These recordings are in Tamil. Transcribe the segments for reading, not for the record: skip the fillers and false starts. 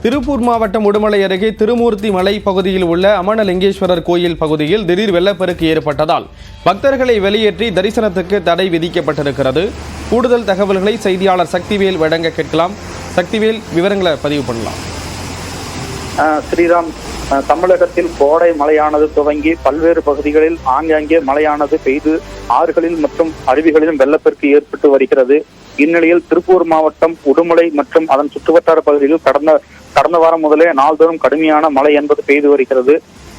திருப்பூர் மாவட்டம் உடுமலை அருகே திருமூர்த்தி மலை பகுதியில் உள்ள அமனலிங்கேஸ்வரர் கோயில் பகுதியில் திடீர் வெள்ளப்பெருக்கு ஏற்பட்டதால் பக்தர்களை வெளியேற்றி தரிசனத்துக்கு தடை விதிக்கப்பட்டிருக்கிறது. கூடுதல் தகவல்களை செய்தியாளர் சக்திவேல் வழங்க கேட்கலாம். சக்திவேல், விவரங்களை பதிவு பண்ணலாம். ஸ்ரீராம், தமிழகத்தில் கோடை மழையானது துவங்கி பல்வேறு பகுதிகளில் ஆங்காங்கே மழையானது பெய்து ஆறுகளில் மற்றும் அருவிகளிலும் வெள்ளப்பெருக்கு ஏற்பட்டு வருகிறது. இந்நிலையில் திருப்பூர் மாவட்டம் உடுமலை மற்றும் அதன் சுற்றுவட்டார பகுதிகளில் கடந்த வாரம் முதலே நாள்தோறும் கடுமையான மழை என்பது பெய்து வருகிறது.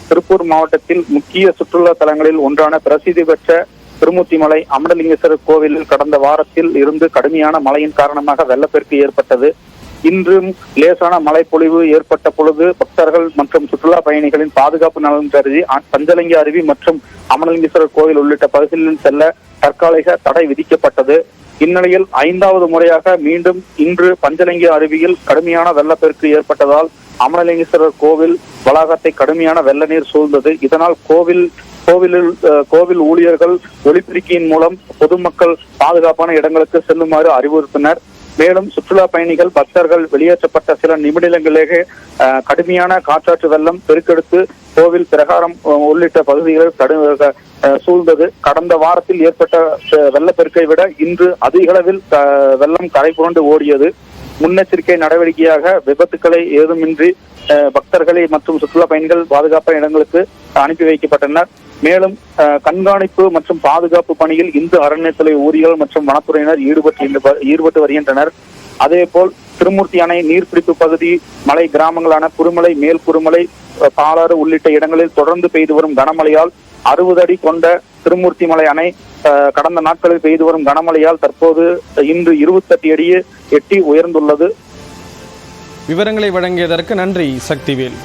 திருப்பூர் மாவட்டத்தில் முக்கிய சுற்றுலா தலங்களில் ஒன்றான பிரசித்தி பெற்ற திருமூர்த்தி மலை அமனலிங்கேஸ்வரர் கோவிலில் கடந்த வாரத்தில் இருந்து கடுமையான மழையின் காரணமாக வெள்ளப்பெருக்கு ஏற்பட்டது. இன்றும் லேசான மழை பொழிவு ஏற்பட்ட பொழுது பக்தர்கள் மற்றும் சுற்றுலா பயணிகளின் பாதுகாப்பு நலன் கருதி பஞ்சலிங்க அருவி மற்றும் அமனலிங்கேஸ்வரர் கோவில் உள்ளிட்ட பகுதிகளில் செல்ல தற்காலிக தடை விதிக்கப்பட்டது. இந்நிலையில் 5வது முறையாக மீண்டும் இன்று பஞ்சலிங்க அருவியில் கடுமையான வெள்ளப்பெருக்கு ஏற்பட்டதால் அமனலிங்கேஸ்வரர் கோவில் வளாகத்தை கடுமையான வெள்ள நீர் சூழ்ந்தது. இதனால் கோவில் ஊழியர்கள் ஒலிபெருக்கியின் மூலம் பொதுமக்கள் பாதுகாப்பான இடங்களுக்கு செல்லுமாறு அறிவுறுத்தினர். மேலும் சுற்றுலா பயணிகள் பக்தர்கள் வெளியேற்றப்பட்ட சில நிமிடங்களிலேயே கடுமையான காற்றாற்று வெள்ளம் பெருக்கெடுத்து கோவில் பிரகாரம் உள்ளிட்ட பகுதிகளில் சூழ்ந்தது. கடந்த வாரத்தில் ஏற்பட்ட வெள்ளப்பெருக்கை விட இன்று அதிக அளவில் வெள்ளம் கரை புரண்டு ஓடியது. முன்னெச்சரிக்கை நடவடிக்கையாக விபத்துக்களை ஏதுமின்றி பக்தர்களை மற்றும் சுற்றுலா பயணிகள் பாதுகாப்பான இடங்களுக்கு அனுப்பி வைக்கப்பட்டனர். மேலும் கண்காணிப்பு மற்றும் பாதுகாப்பு பணியில் இந்து அறநிலையத்துறை ஊழியர்கள் மற்றும் வனத்துறையினர் ஈடுபட்டு வருகின்றனர். அதேபோல் திருமூர்த்தி அணை நீர்பிடிப்பு பகுதி மலை கிராமங்களான குருமலை, மேல் குருமலை, பாலாறு உள்ளிட்ட இடங்களில் தொடர்ந்து பெய்து வரும் கனமழையால் 60 அடி கொண்ட திருமூர்த்தி மலை அணை கடந்த நாட்களில் பெய்து வரும் கனமழையால் தற்போது இன்று 28 அடியை எட்டி உயர்ந்துள்ளது. விவரங்களை வழங்கியதற்கு நன்றி சக்திவேல்.